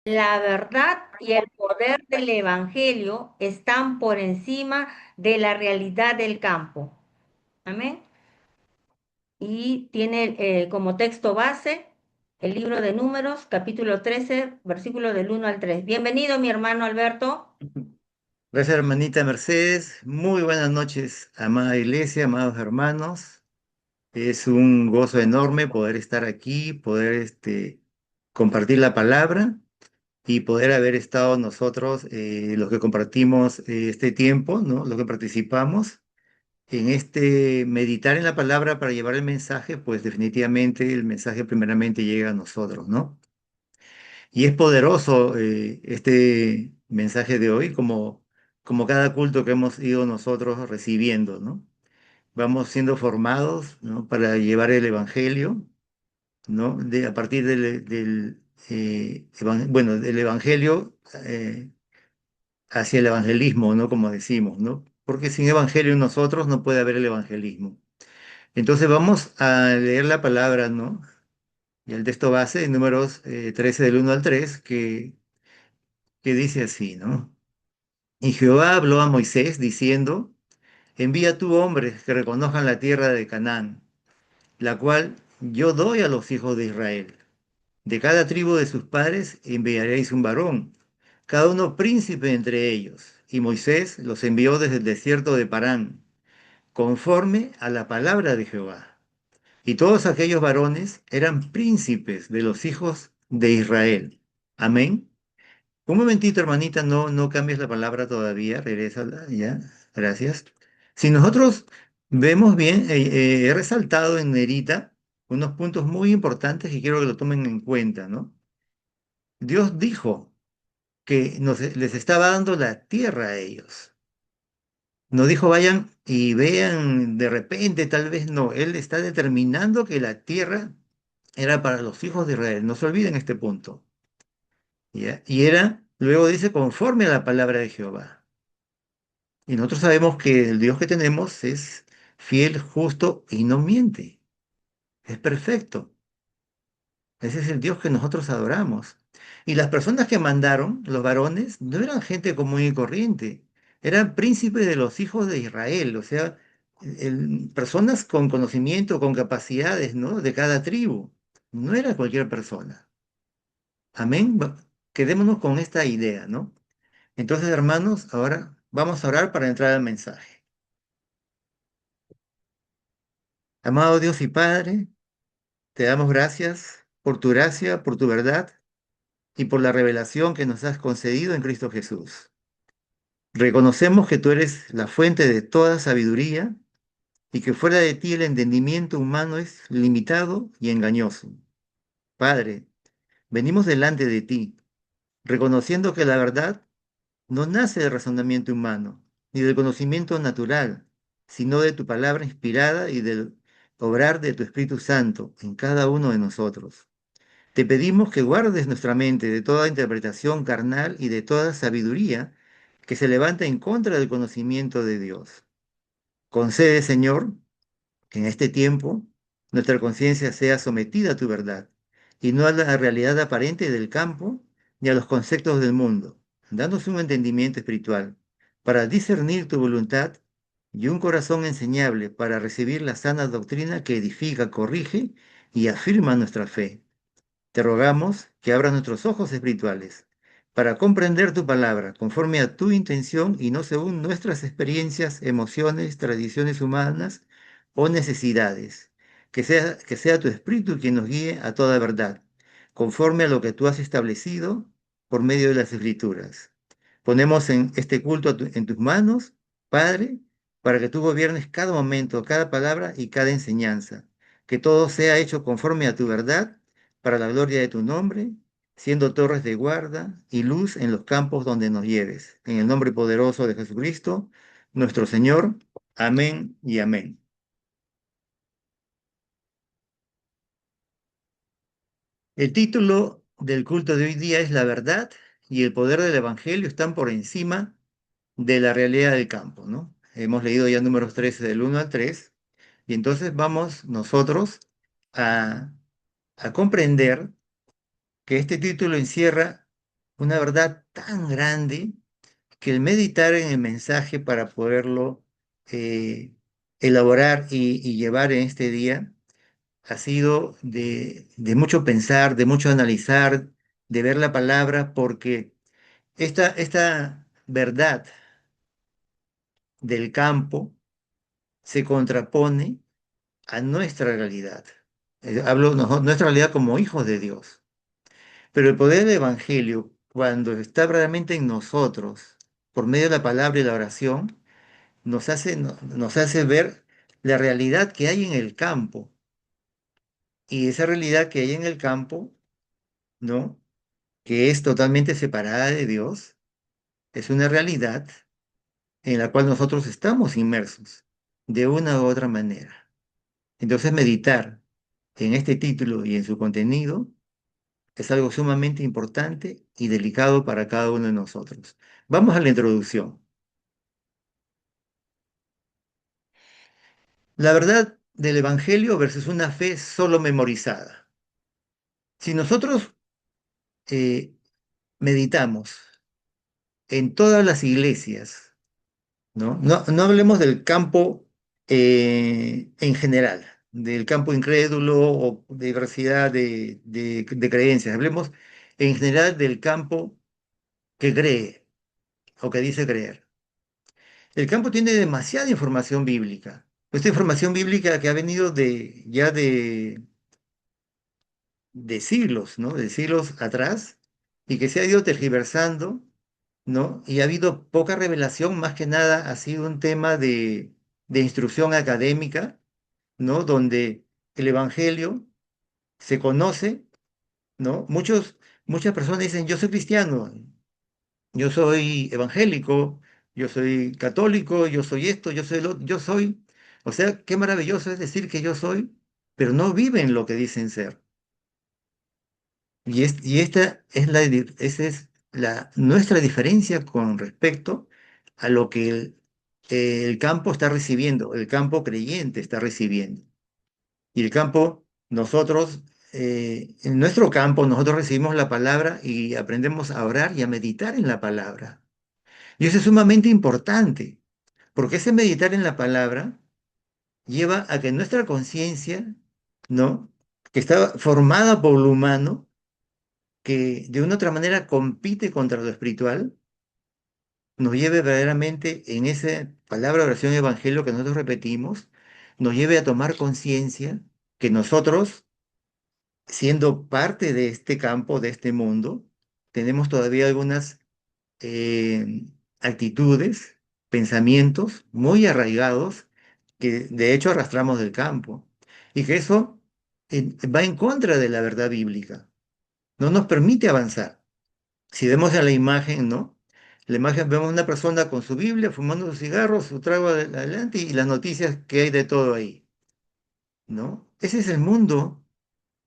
La verdad y el poder del Evangelio están por encima de la realidad del campo. Amén. Y tiene como texto base el libro de Números, capítulo 13, versículo del 1 al 3. Bienvenido, mi hermano Alberto. Gracias, hermanita Mercedes. Muy buenas noches, amada iglesia, amados hermanos. Es un gozo enorme poder estar aquí, poder compartir la palabra y poder haber estado nosotros, los que compartimos este tiempo, ¿no? Los que participamos en este meditar en la palabra para llevar el mensaje, pues definitivamente el mensaje primeramente llega a nosotros, ¿no? Y es poderoso este mensaje de hoy, como cada culto que hemos ido nosotros recibiendo, ¿no? Vamos siendo formados, ¿no? Para llevar el Evangelio, ¿no? A partir bueno, del Evangelio hacia el evangelismo, ¿no? Como decimos, ¿no? Porque sin Evangelio en nosotros no puede haber el evangelismo. Entonces vamos a leer la palabra, ¿no? Y el texto base, en Números 13 del 1 al 3, que dice así, ¿no? Y Jehová habló a Moisés diciendo, envía tú hombres que reconozcan la tierra de Canaán, la cual yo doy a los hijos de Israel. De cada tribu de sus padres enviaréis un varón, cada uno príncipe entre ellos. Y Moisés los envió desde el desierto de Parán, conforme a la palabra de Jehová. Y todos aquellos varones eran príncipes de los hijos de Israel. Amén. Un momentito, hermanita, no cambies la palabra todavía, regrésala, ya, gracias. Si nosotros vemos bien, he resaltado en negrita unos puntos muy importantes que quiero que lo tomen en cuenta, ¿no? Dios dijo que les estaba dando la tierra a ellos. No dijo vayan y vean de repente, tal vez no. Él está determinando que la tierra era para los hijos de Israel. No se olviden este punto. ¿Ya? Y era, luego dice, conforme a la palabra de Jehová. Y nosotros sabemos que el Dios que tenemos es fiel, justo y no miente. Es perfecto. Ese es el Dios que nosotros adoramos. Y las personas que mandaron, los varones, no eran gente común y corriente. Eran príncipes de los hijos de Israel, o sea, personas con conocimiento, con capacidades, ¿no? De cada tribu. No era cualquier persona. Amén. Quedémonos con esta idea, ¿no? Entonces, hermanos, ahora vamos a orar para entrar al mensaje. Amado Dios y Padre, te damos gracias por tu gracia, por tu verdad y por la revelación que nos has concedido en Cristo Jesús. Reconocemos que tú eres la fuente de toda sabiduría y que fuera de ti el entendimiento humano es limitado y engañoso. Padre, venimos delante de ti, reconociendo que la verdad no nace del razonamiento humano, ni del conocimiento natural, sino de tu palabra inspirada y del obrar de tu Espíritu Santo en cada uno de nosotros. Te pedimos que guardes nuestra mente de toda interpretación carnal y de toda sabiduría que se levanta en contra del conocimiento de Dios. Concede, Señor, que en este tiempo nuestra conciencia sea sometida a tu verdad y no a la realidad aparente del campo ni a los conceptos del mundo. Danos un entendimiento espiritual para discernir tu voluntad y un corazón enseñable para recibir la sana doctrina que edifica, corrige y afirma nuestra fe. Te rogamos que abras nuestros ojos espirituales para comprender tu palabra conforme a tu intención y no según nuestras experiencias, emociones, tradiciones humanas o necesidades. Que sea tu espíritu quien nos guíe a toda verdad, conforme a lo que tú has establecido por medio de las escrituras. Ponemos en este culto en tus manos, Padre, para que tú gobiernes cada momento, cada palabra y cada enseñanza. Que todo sea hecho conforme a tu verdad para la gloria de tu nombre, siendo torres de guarda y luz en los campos donde nos lleves. En el nombre poderoso de Jesucristo, nuestro Señor. Amén y amén. El título del culto de hoy día es La verdad y el poder del Evangelio están por encima de la realidad del campo, ¿no? Hemos leído ya números 13 del 1 al 3 y entonces vamos nosotros a comprender que este título encierra una verdad tan grande que el meditar en el mensaje para poderlo eh, elaborar y llevar en este día ha sido de mucho pensar, de mucho analizar, de ver la palabra, porque esta verdad del campo se contrapone a nuestra realidad. Hablo nuestra realidad como hijos de Dios. Pero el poder del Evangelio, cuando está realmente en nosotros, por medio de la palabra y la oración, nos hace ver la realidad que hay en el campo. Y esa realidad que hay en el campo, ¿no? Que es totalmente separada de Dios, es una realidad en la cual nosotros estamos inmersos de una u otra manera. Entonces, meditar en este título y en su contenido es algo sumamente importante y delicado para cada uno de nosotros. Vamos a la introducción. La verdad del Evangelio versus una fe solo memorizada. Si nosotros meditamos en todas las iglesias, ¿no? No hablemos del campo en general, del campo incrédulo o de diversidad de creencias. Hablemos en general del campo que cree o que dice creer. El campo tiene demasiada información bíblica. Esta información bíblica que ha venido de siglos, ¿no? De siglos atrás y que se ha ido tergiversando, ¿no? Y ha habido poca revelación, más que nada ha sido un tema de instrucción académica, ¿no? Donde el Evangelio se conoce, ¿no? Muchas personas dicen, yo soy cristiano, yo soy evangélico, yo soy católico, yo soy esto, yo soy lo, yo soy. O sea, qué maravilloso es decir que yo soy, pero no viven lo que dicen ser. Y esta es esa es nuestra diferencia con respecto a lo que el campo está recibiendo, el campo creyente está recibiendo. Y el campo, en nuestro campo, nosotros recibimos la palabra y aprendemos a orar y a meditar en la palabra. Y eso es sumamente importante, porque ese meditar en la palabra lleva a que nuestra conciencia, ¿no? Que está formada por lo humano, que de una otra manera compite contra lo espiritual, nos lleve verdaderamente en esa palabra, oración, evangelio que nosotros repetimos, nos lleve a tomar conciencia que nosotros, siendo parte de este campo, de este mundo, tenemos todavía algunas eh, actitudes, pensamientos muy arraigados que de hecho arrastramos del campo y que eso va en contra de la verdad bíblica, no nos permite avanzar. Si vemos a la imagen, ¿no? La imagen vemos una persona con su Biblia, fumando sus cigarros, su trago adelante y las noticias que hay de todo ahí, ¿no? Ese es el mundo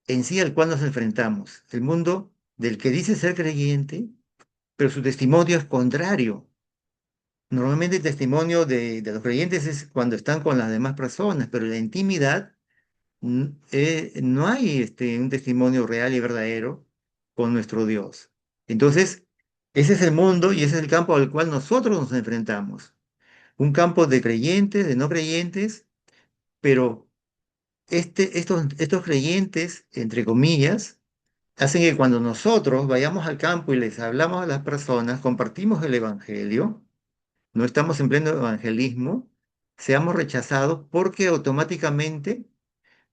en sí al cual nos enfrentamos, el mundo del que dice ser creyente, pero su testimonio es contrario. Normalmente el testimonio de los creyentes es cuando están con las demás personas, pero en la intimidad no hay un testimonio real y verdadero con nuestro Dios. Entonces, ese es el mundo y ese es el campo al cual nosotros nos enfrentamos. Un campo de creyentes, de no creyentes, pero estos creyentes, entre comillas, hacen que cuando nosotros vayamos al campo y les hablamos a las personas, compartimos el Evangelio, no estamos en pleno evangelismo, seamos rechazados porque automáticamente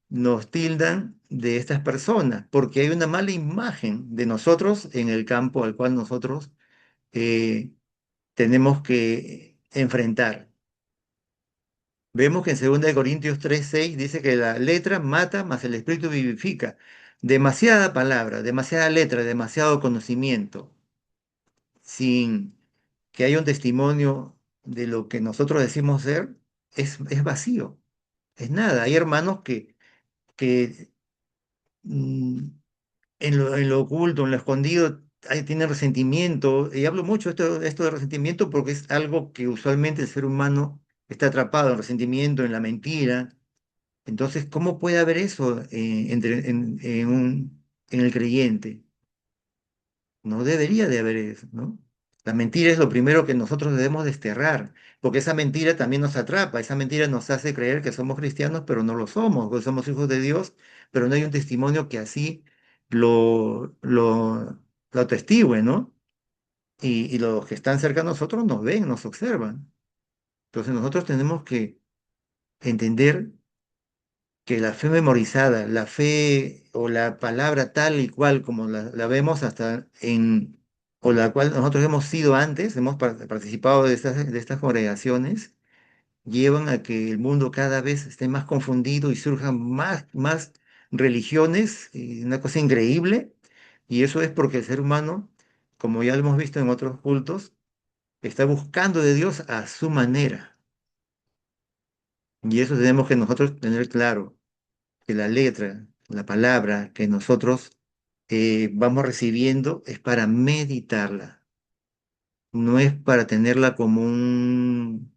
nos tildan de estas personas, porque hay una mala imagen de nosotros en el campo al cual nosotros eh, tenemos que enfrentar. Vemos que en 2 Corintios 3:6 dice que la letra mata, mas el espíritu vivifica. Demasiada palabra, demasiada letra, demasiado conocimiento, sin que haya un testimonio de lo que nosotros decimos ser, es vacío, es nada. Hay hermanos que mm, en lo oculto, en lo escondido, tienen resentimiento. Y hablo mucho esto de resentimiento porque es algo que usualmente el ser humano está atrapado en resentimiento, en la mentira. Entonces, ¿cómo puede haber eso en el creyente? No debería de haber eso, ¿no? La mentira es lo primero que nosotros debemos desterrar, porque esa mentira también nos atrapa, esa mentira nos hace creer que somos cristianos, pero no lo somos, que somos hijos de Dios, pero no hay un testimonio que así lo atestigue, ¿no? Y los que están cerca de nosotros nos ven, nos observan. Entonces nosotros tenemos que entender que la fe memorizada, la fe o la palabra tal y cual como la vemos hasta en, o la cual nosotros hemos sido antes, hemos participado de estas congregaciones, llevan a que el mundo cada vez esté más confundido y surjan más religiones, y una cosa increíble, y eso es porque el ser humano, como ya lo hemos visto en otros cultos, está buscando de Dios a su manera, y eso tenemos que nosotros tener claro que la letra, la palabra que nosotros vamos recibiendo es para meditarla, no es para tenerla como un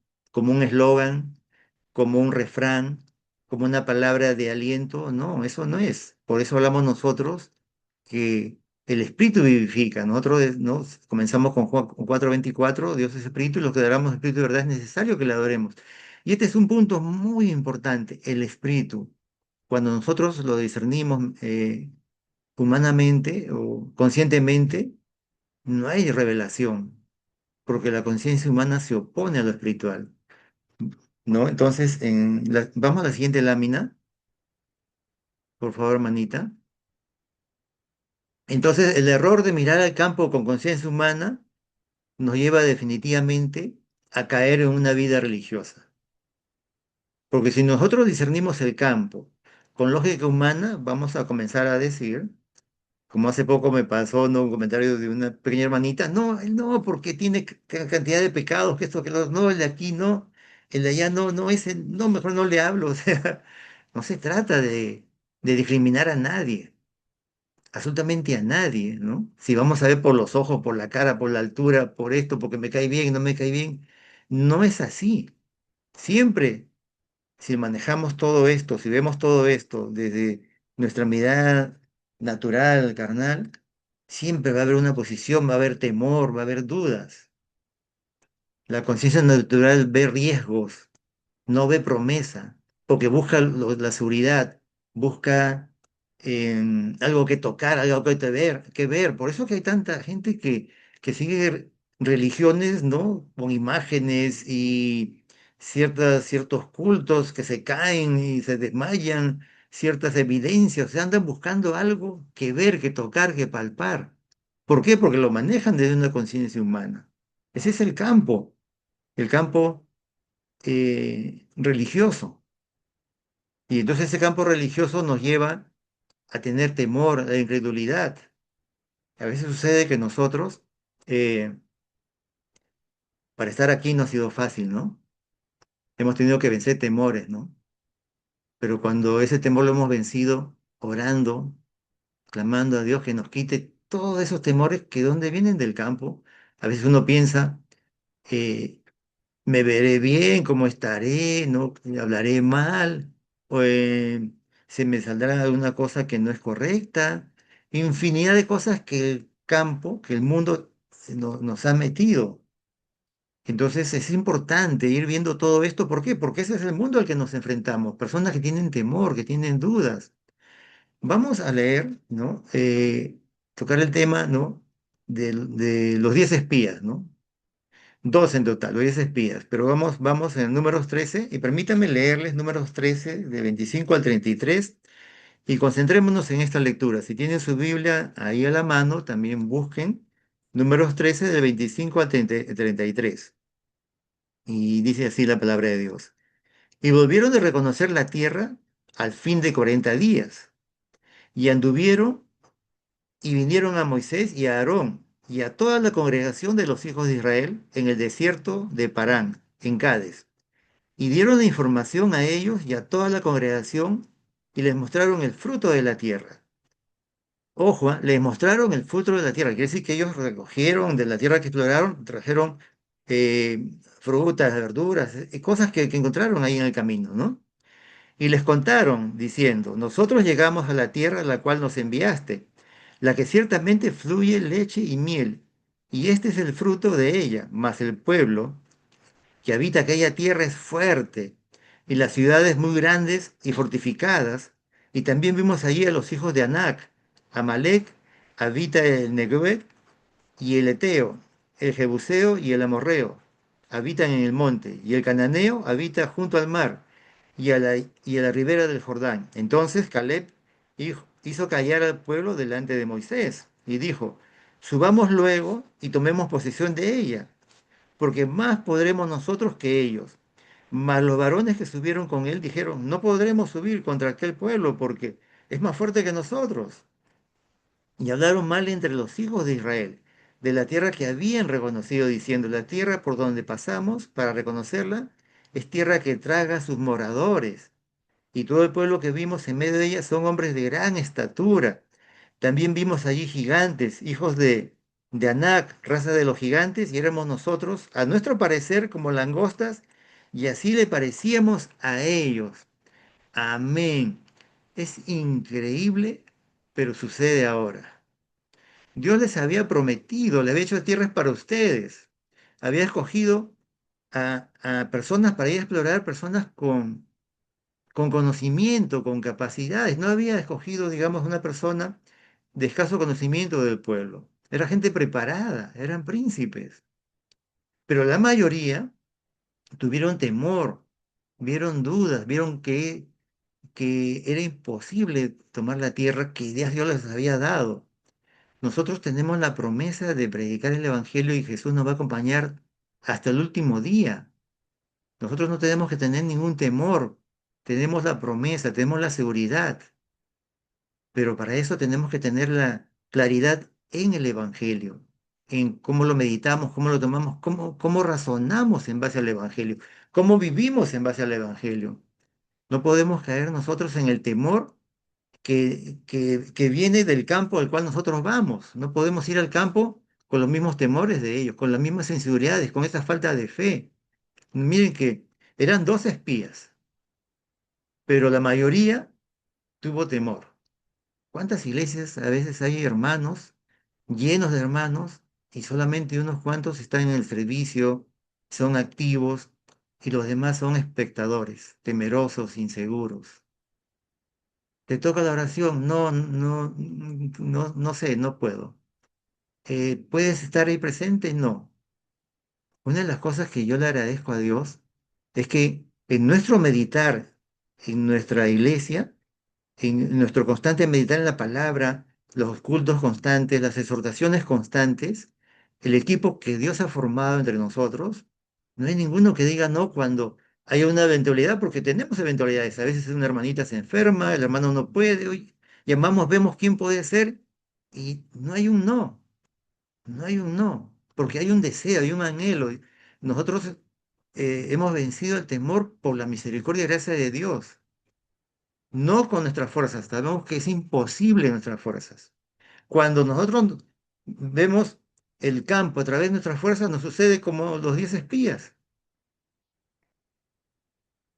eslogan, como un refrán, como una palabra de aliento, no, eso no es. Por eso hablamos nosotros que el Espíritu vivifica. Nosotros ¿no? Comenzamos con Juan 4:24, Dios es Espíritu y los que adoramos Espíritu de verdad es necesario que le adoremos. Y este es un punto muy importante, el Espíritu. Cuando nosotros lo discernimos humanamente o conscientemente, no hay revelación, porque la conciencia humana se opone a lo espiritual, ¿no? Entonces, vamos a la siguiente lámina, por favor, manita. Entonces, el error de mirar al campo con conciencia humana nos lleva definitivamente a caer en una vida religiosa. Porque si nosotros discernimos el campo con lógica humana, vamos a comenzar a decir como hace poco me pasó, ¿no? Un comentario de una pequeña hermanita, no, él no, porque tiene cantidad de pecados, que esto, que lo, no, el de aquí no, el de allá no, no, ese, no, mejor no le hablo, o sea, no se trata de discriminar a nadie, absolutamente a nadie, ¿no? Si vamos a ver por los ojos, por la cara, por la altura, por esto, porque me cae bien, no me cae bien, no es así. Siempre si manejamos todo esto, si vemos todo esto desde nuestra mirada natural, carnal, siempre va a haber una posición, va a haber temor, va a haber dudas. La conciencia natural ve riesgos, no ve promesa, porque busca la seguridad, busca algo que tocar, algo que ver. Por eso que hay tanta gente que sigue religiones, ¿no? Con imágenes y ciertos cultos que se caen y se desmayan, ciertas evidencias, o sea, andan buscando algo que ver, que tocar, que palpar. ¿Por qué? Porque lo manejan desde una conciencia humana. Ese es el campo religioso. Y entonces ese campo religioso nos lleva a tener temor, a la incredulidad. A veces sucede que nosotros, eh, para estar aquí no ha sido fácil, ¿no? Hemos tenido que vencer temores, ¿no? Pero cuando ese temor lo hemos vencido, orando, clamando a Dios que nos quite todos esos temores que donde vienen del campo, a veces uno piensa, eh, me veré bien, cómo estaré, no hablaré mal, o se me saldrá alguna cosa que no es correcta, infinidad de cosas que el campo, que el mundo nos ha metido. Entonces es importante ir viendo todo esto. ¿Por qué? Porque ese es el mundo al que nos enfrentamos, personas que tienen temor, que tienen dudas. Vamos a leer, ¿no? Tocar el tema, ¿no? De los 10 espías, ¿no? Dos en total, 10 espías, pero vamos en números 13 y permítanme leerles números 13 de 25 al 33 y concentrémonos en esta lectura. Si tienen su Biblia ahí a la mano, también busquen números 13 del 25 al 33 y dice así la palabra de Dios. Y volvieron de reconocer la tierra al fin de 40 días y anduvieron y vinieron a Moisés y a Aarón y a toda la congregación de los hijos de Israel en el desierto de Parán, en Cádiz. Y dieron la información a ellos y a toda la congregación y les mostraron el fruto de la tierra. Ojo, les mostraron el fruto de la tierra. Quiere decir que ellos recogieron de la tierra que exploraron, trajeron frutas, verduras, cosas que encontraron ahí en el camino, ¿no? Y les contaron diciendo, nosotros llegamos a la tierra a la cual nos enviaste. la que ciertamente fluye leche y miel, y este es el fruto de ella, mas el pueblo que habita aquella tierra es fuerte, y las ciudades muy grandes y fortificadas, y también vimos allí a los hijos de Anac, Amalek habita el Negev y el Eteo, el Jebuseo y el Amorreo habitan en el monte, y el Cananeo habita junto al mar y a la ribera del Jordán. Entonces Caleb hizo callar al pueblo delante de Moisés y dijo, subamos luego y tomemos posesión de ella, porque más podremos nosotros que ellos. Mas los varones que subieron con él dijeron, no podremos subir contra aquel pueblo porque es más fuerte que nosotros. Y hablaron mal entre los hijos de Israel, de la tierra que habían reconocido, diciendo, la tierra por donde pasamos para reconocerla es tierra que traga a sus moradores. Y todo el pueblo que vimos en medio de ella son hombres de gran estatura. También vimos allí gigantes, hijos de Anac, raza de los gigantes, y éramos nosotros, a nuestro parecer, como langostas, y así le parecíamos a ellos. Amén. Es increíble, pero sucede ahora. Dios les había prometido, le había hecho tierras para ustedes. Había escogido a personas para ir a explorar, personas con conocimiento, con capacidades. No había escogido, digamos, una persona de escaso conocimiento del pueblo. Era gente preparada, eran príncipes. Pero la mayoría tuvieron temor, vieron dudas, vieron que era imposible tomar la tierra que Dios les había dado. Nosotros tenemos la promesa de predicar el Evangelio y Jesús nos va a acompañar hasta el último día. Nosotros no tenemos que tener ningún temor. Tenemos la promesa, tenemos la seguridad. Pero para eso tenemos que tener la claridad en el Evangelio, en cómo lo meditamos, cómo lo tomamos, cómo razonamos en base al Evangelio, cómo vivimos en base al Evangelio. No podemos caer nosotros en el temor que viene del campo al cual nosotros vamos. No podemos ir al campo con los mismos temores de ellos, con las mismas inseguridades, con esa falta de fe. Miren que eran 12 espías, pero la mayoría tuvo temor. ¿Cuántas iglesias a veces hay hermanos, llenos de hermanos, y solamente unos cuantos están en el servicio, son activos, y los demás son espectadores, temerosos, inseguros? ¿Te toca la oración? No, no, no sé, no puedo. ¿Puedes estar ahí presente? No. Una de las cosas que yo le agradezco a Dios es que en nuestro meditar, en nuestra iglesia, en nuestro constante meditar en la palabra, los cultos constantes, las exhortaciones constantes, el equipo que Dios ha formado entre nosotros, no hay ninguno que diga no cuando haya una eventualidad, porque tenemos eventualidades. A veces una hermanita se enferma, el hermano no puede, hoy llamamos, vemos quién puede ser, y no hay un no, no hay un no, porque hay un deseo, hay un anhelo. Nosotros hemos vencido el temor por la misericordia y gracia de Dios. No con nuestras fuerzas, sabemos que es imposible nuestras fuerzas. Cuando nosotros vemos el campo a través de nuestras fuerzas, nos sucede como los 10 espías.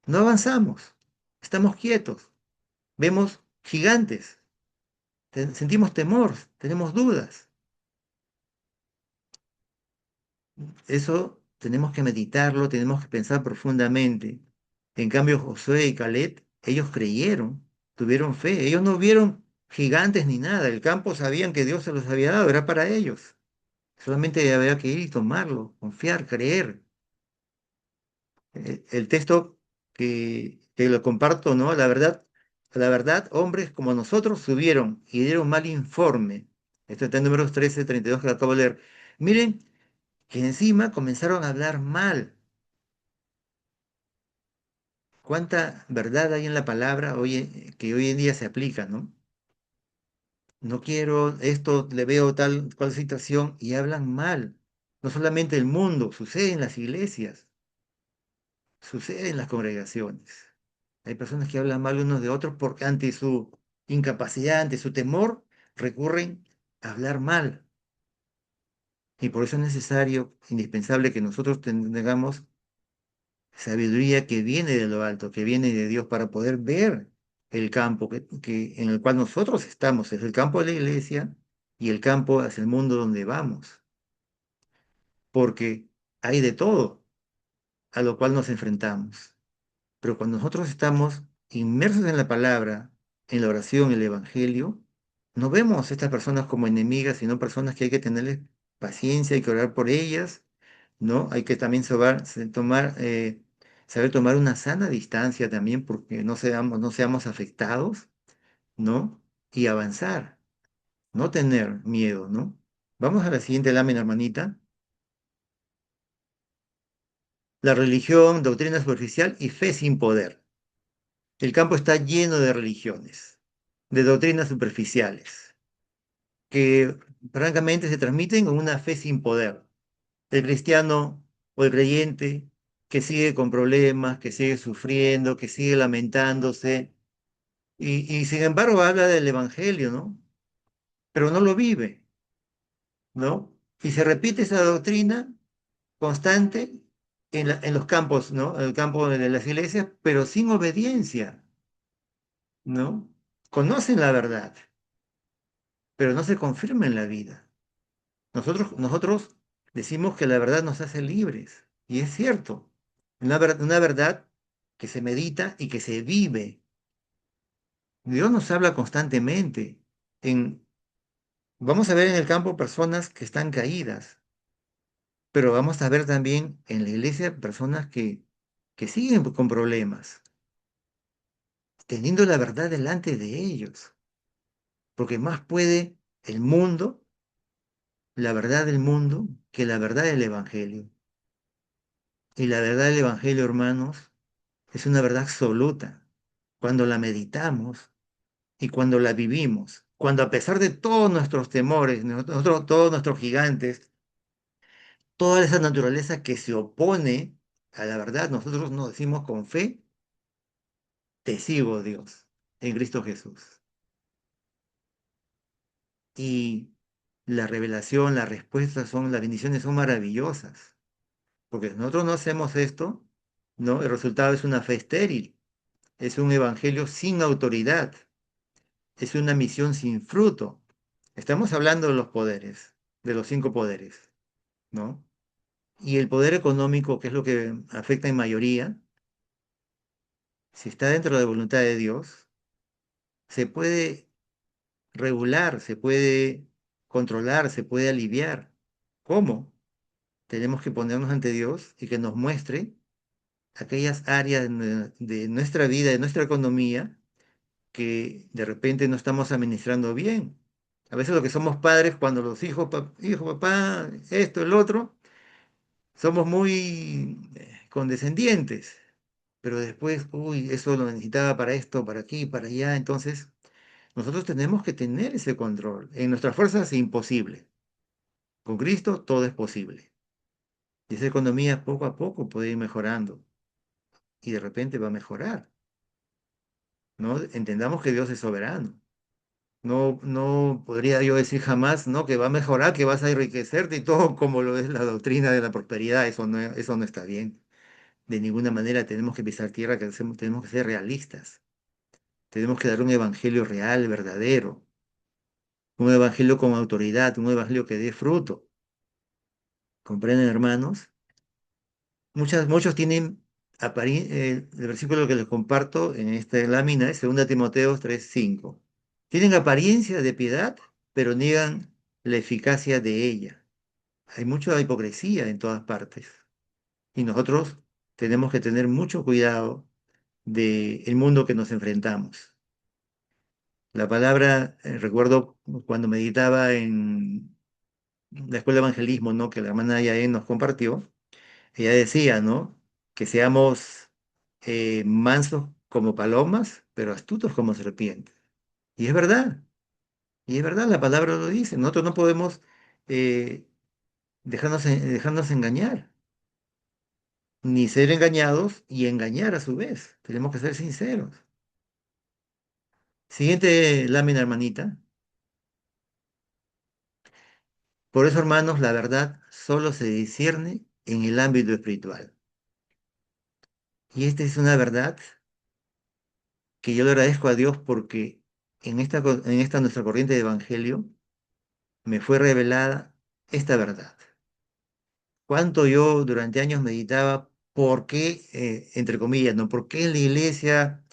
No avanzamos, estamos quietos, vemos gigantes, sentimos temor, tenemos dudas. Eso tenemos que meditarlo, tenemos que pensar profundamente. En cambio, Josué y Caleb, ellos creyeron, tuvieron fe, ellos no vieron gigantes ni nada, el campo sabían que Dios se los había dado, era para ellos. Solamente había que ir y tomarlo, confiar, creer. El texto que lo comparto, ¿no? La verdad, hombres como nosotros subieron y dieron mal informe. Esto está en Números 13, 32 que acabo de leer. Miren que encima comenzaron a hablar mal. Cuánta verdad hay en la palabra que hoy en día se aplica, ¿no? No quiero esto, le veo tal cual situación y hablan mal. No solamente el mundo, sucede en las iglesias. Sucede en las congregaciones. Hay personas que hablan mal unos de otros porque ante su incapacidad, ante su temor, recurren a hablar mal. Y por eso es necesario, indispensable que nosotros tengamos sabiduría que viene de lo alto, que viene de Dios para poder ver el campo en el cual nosotros estamos, es el campo de la iglesia, y el campo hacia el mundo donde vamos, porque hay de todo a lo cual nos enfrentamos. Pero cuando nosotros estamos inmersos en la palabra, en la oración, en el evangelio, no vemos a estas personas como enemigas, sino personas que hay que tenerles paciencia, hay que orar por ellas, ¿no? Hay que también saber tomar una sana distancia también, porque no seamos afectados, ¿no? Y avanzar, no tener miedo, ¿no? Vamos a la siguiente lámina, hermanita. La religión, doctrina superficial y fe sin poder. El campo está lleno de religiones, de doctrinas superficiales, que francamente se transmiten con una fe sin poder. El cristiano o el creyente que sigue con problemas, que sigue sufriendo, que sigue lamentándose, y sin embargo habla del evangelio, ¿no? Pero no lo vive, ¿no? Y se repite esa doctrina constante en los campos, ¿no? En el campo de las iglesias, pero sin obediencia, ¿no? Conocen la verdad, pero no se confirma en la vida. Nosotros decimos que la verdad nos hace libres, y es cierto, una verdad que se medita y que se vive. Dios nos habla constantemente. En, vamos a ver en el campo personas que están caídas, pero vamos a ver también en la iglesia personas que siguen con problemas, teniendo la verdad delante de ellos, porque más puede el mundo, la verdad del mundo, que la verdad del Evangelio. Y la verdad del Evangelio, hermanos, es una verdad absoluta. Cuando la meditamos y cuando la vivimos, cuando a pesar de todos nuestros temores, todos nuestros gigantes, toda esa naturaleza que se opone a la verdad, nosotros nos decimos con fe, te sigo, Dios, en Cristo Jesús. Y la revelación, la respuesta son, las bendiciones son maravillosas, porque si nosotros no hacemos esto, ¿no? El resultado es una fe estéril, es un evangelio sin autoridad, es una misión sin fruto. Estamos hablando de los poderes, de los cinco poderes, ¿no? Y el poder económico, que es lo que afecta en mayoría, si está dentro de la voluntad de Dios, se puede regular, se puede controlar, se puede aliviar. ¿Cómo? Tenemos que ponernos ante Dios y que nos muestre aquellas áreas de nuestra vida, de nuestra economía, que de repente no estamos administrando bien. A veces lo que somos padres, cuando los hijos, hijo, papá, esto, el otro, somos muy condescendientes, pero después, uy, eso lo necesitaba para esto, para aquí, para allá. Entonces, nosotros tenemos que tener ese control. En nuestras fuerzas es imposible. Con Cristo todo es posible. Y esa economía poco a poco puede ir mejorando y de repente va a mejorar, ¿no? Entendamos que Dios es soberano. No, no podría yo decir jamás, ¿no? Que va a mejorar, que vas a enriquecerte y todo como lo es la doctrina de la prosperidad. Eso no está bien. De ninguna manera tenemos que pisar tierra, tenemos que ser realistas. Tenemos que dar un evangelio real, verdadero, un evangelio con autoridad, un evangelio que dé fruto. ¿Comprenden, hermanos? Muchos tienen el versículo que les comparto en esta lámina es 2 Timoteo 3:5. Tienen apariencia de piedad, pero niegan la eficacia de ella. Hay mucha hipocresía en todas partes. Y nosotros tenemos que tener mucho cuidado del mundo que nos enfrentamos. La palabra, recuerdo cuando meditaba en la escuela de evangelismo, ¿no? Que la hermana Yael nos compartió, ella decía, ¿no? Que seamos mansos como palomas, pero astutos como serpientes. Y es verdad, y es verdad, la palabra lo dice. Nosotros no podemos eh, dejarnos engañar, ni ser engañados y engañar a su vez. Tenemos que ser sinceros. Siguiente lámina, hermanita. Por eso, hermanos, la verdad solo se discierne en el ámbito espiritual. Y esta es una verdad que yo le agradezco a Dios porque en esta nuestra corriente de evangelio me fue revelada esta verdad. Cuánto yo durante años meditaba por qué, entre comillas, ¿no? ¿Por qué en la iglesia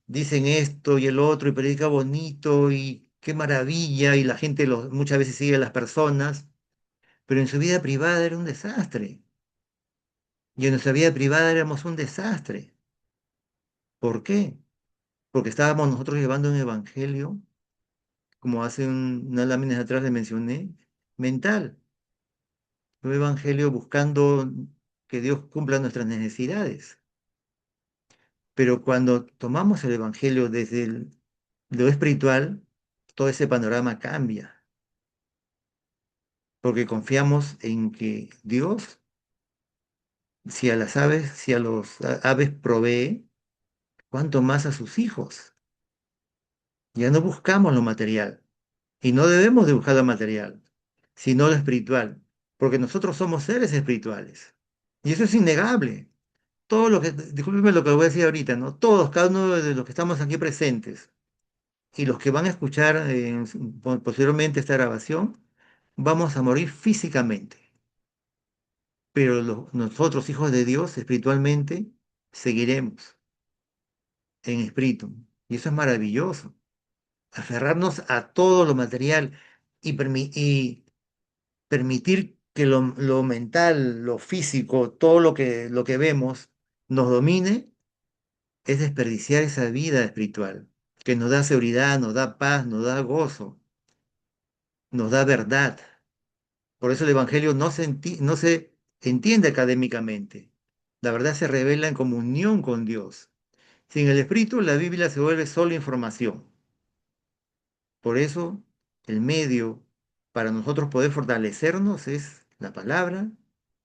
dicen esto y el otro y predica bonito y qué maravilla y la gente muchas veces sigue a las personas, pero en su vida privada era un desastre y en nuestra vida privada éramos un desastre? ¿Por qué? Porque estábamos nosotros llevando un evangelio, como hace unas láminas atrás le mencioné, mental, un evangelio buscando que Dios cumpla nuestras necesidades. Pero cuando tomamos el evangelio desde lo espiritual, todo ese panorama cambia, porque confiamos en que Dios, si a las aves, si a los aves provee, cuánto más a sus hijos. Ya no buscamos lo material y no debemos de buscar lo material, sino lo espiritual, porque nosotros somos seres espirituales. Y eso es innegable. Todo lo que, discúlpeme lo que voy a decir ahorita, ¿no? Todos, cada uno de los que estamos aquí presentes y los que van a escuchar posteriormente esta grabación, vamos a morir físicamente, pero nosotros, hijos de Dios, espiritualmente, seguiremos en espíritu. Y eso es maravilloso. Aferrarnos a todo lo material y permitir que lo mental, lo físico, todo lo que vemos nos domine, es desperdiciar esa vida espiritual que nos da seguridad, nos da paz, nos da gozo, nos da verdad. Por eso el Evangelio no se entiende académicamente. La verdad se revela en comunión con Dios. Sin el Espíritu, la Biblia se vuelve solo información. Por eso, el medio para nosotros poder fortalecernos es la palabra,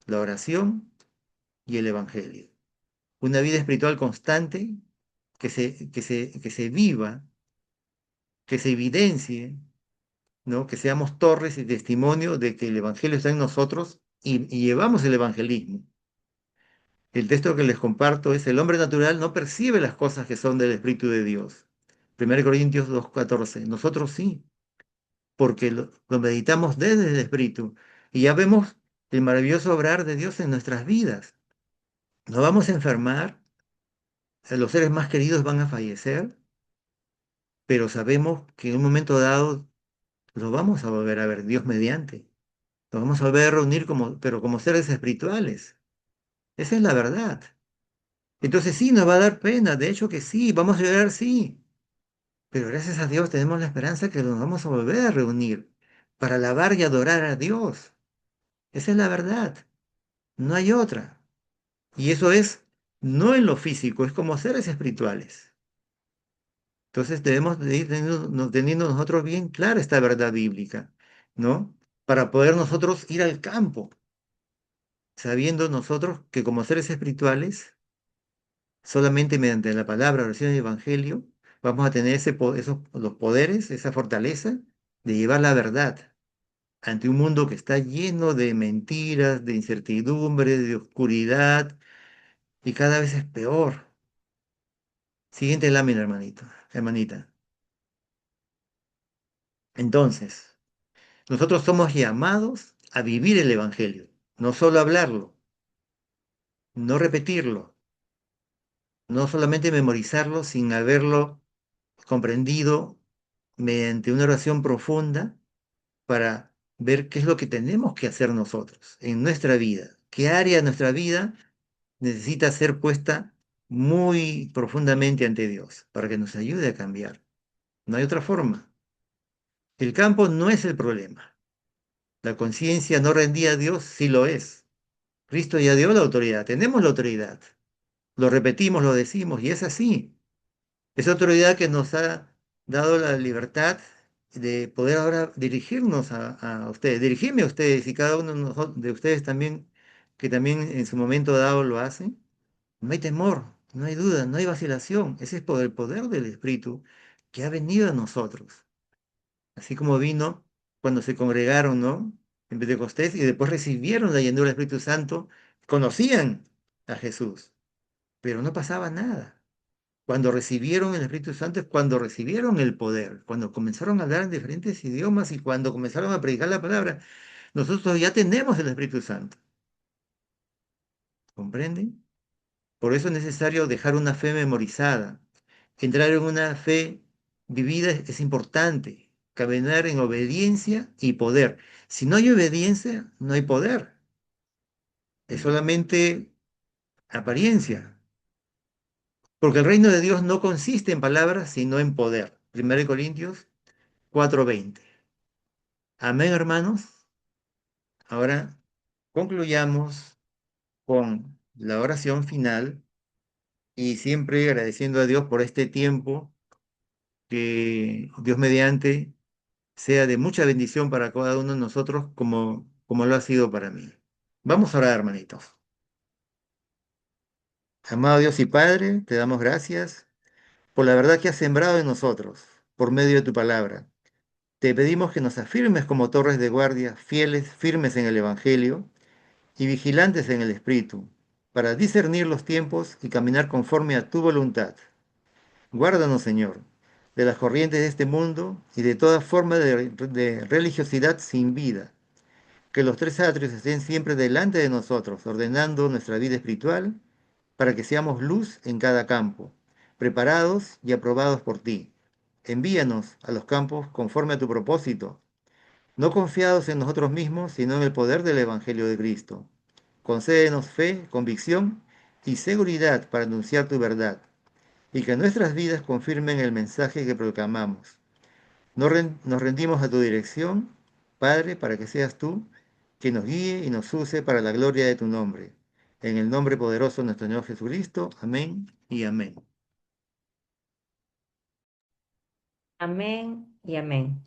la oración y el Evangelio. Una vida espiritual constante que se viva, que se evidencie, ¿no? Que seamos torres y testimonio de que el Evangelio está en nosotros y llevamos el evangelismo. El texto que les comparto es: el hombre natural no percibe las cosas que son del Espíritu de Dios. 1 Corintios 2:14. Nosotros sí, porque lo meditamos desde el Espíritu y ya vemos el maravilloso obrar de Dios en nuestras vidas. Nos vamos a enfermar, los seres más queridos van a fallecer, pero sabemos que en un momento dado los vamos a volver a ver, Dios mediante. Nos vamos a volver a reunir pero como seres espirituales. Esa es la verdad. Entonces sí, nos va a dar pena, de hecho que sí, vamos a llorar, sí, pero gracias a Dios tenemos la esperanza que nos vamos a volver a reunir para alabar y adorar a Dios. Esa es la verdad, no hay otra. Y eso es no en lo físico, es como seres espirituales. Entonces debemos de ir teniendo nosotros bien clara esta verdad bíblica, ¿no? Para poder nosotros ir al campo, sabiendo nosotros que como seres espirituales, solamente mediante la palabra, oración y evangelio, vamos a tener los poderes, esa fortaleza de llevar la verdad ante un mundo que está lleno de mentiras, de incertidumbre, de oscuridad, y cada vez es peor. Siguiente lámina, hermanito, hermanita. Entonces, nosotros somos llamados a vivir el evangelio, no solo hablarlo, no repetirlo, no solamente memorizarlo sin haberlo comprendido mediante una oración profunda para ver qué es lo que tenemos que hacer nosotros en nuestra vida, qué área de nuestra vida necesita ser puesta muy profundamente ante Dios para que nos ayude a cambiar. No hay otra forma. El campo no es el problema. La conciencia no rendida a Dios sí lo es. Cristo ya dio la autoridad, tenemos la autoridad. Lo repetimos, lo decimos y es así. Esa autoridad que nos ha dado la libertad de poder ahora dirigirnos a ustedes, dirigirme a ustedes y cada uno de ustedes también, que también en su momento dado lo hacen. No hay temor, no hay duda, no hay vacilación. Ese es por el poder del Espíritu que ha venido a nosotros. Así como vino cuando se congregaron, ¿no? En Pentecostés y después recibieron la llenura del Espíritu Santo, conocían a Jesús, pero no pasaba nada. Cuando recibieron el Espíritu Santo es cuando recibieron el poder, cuando comenzaron a hablar en diferentes idiomas y cuando comenzaron a predicar la palabra. Nosotros ya tenemos el Espíritu Santo, ¿comprenden? Por eso es necesario dejar una fe memorizada. Entrar en una fe vivida es importante. Caminar en obediencia y poder. Si no hay obediencia, no hay poder. Es solamente apariencia. Porque el reino de Dios no consiste en palabras, sino en poder. 1 Corintios 4:20. Amén, hermanos. Ahora concluyamos con la oración final y siempre agradeciendo a Dios por este tiempo, que Dios mediante sea de mucha bendición para cada uno de nosotros como lo ha sido para mí. Vamos a orar, hermanitos. Amado Dios y Padre, te damos gracias por la verdad que has sembrado en nosotros por medio de tu palabra. Te pedimos que nos afirmes como torres de guardia, fieles, firmes en el Evangelio y vigilantes en el Espíritu, para discernir los tiempos y caminar conforme a tu voluntad. Guárdanos, Señor, de las corrientes de este mundo y de toda forma de religiosidad sin vida. Que los tres atrios estén siempre delante de nosotros, ordenando nuestra vida espiritual, para que seamos luz en cada campo, preparados y aprobados por ti. Envíanos a los campos conforme a tu propósito, no confiados en nosotros mismos, sino en el poder del Evangelio de Cristo. Concédenos fe, convicción y seguridad para anunciar tu verdad, y que nuestras vidas confirmen el mensaje que proclamamos. Nos rendimos a tu dirección, Padre, para que seas tú quien nos guíe y nos use para la gloria de tu nombre. En el nombre poderoso de nuestro Señor Jesucristo. Amén y amén. Amén y amén.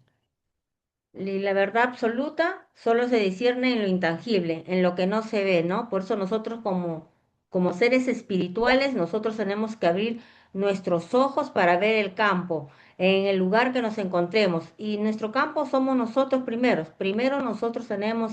Y la verdad absoluta solo se discierne en lo intangible, en lo que no se ve, ¿no? Por eso nosotros como seres espirituales, nosotros tenemos que abrir nuestros ojos para ver el campo, en el lugar que nos encontremos. Y nuestro campo somos nosotros primeros. Primero nosotros tenemos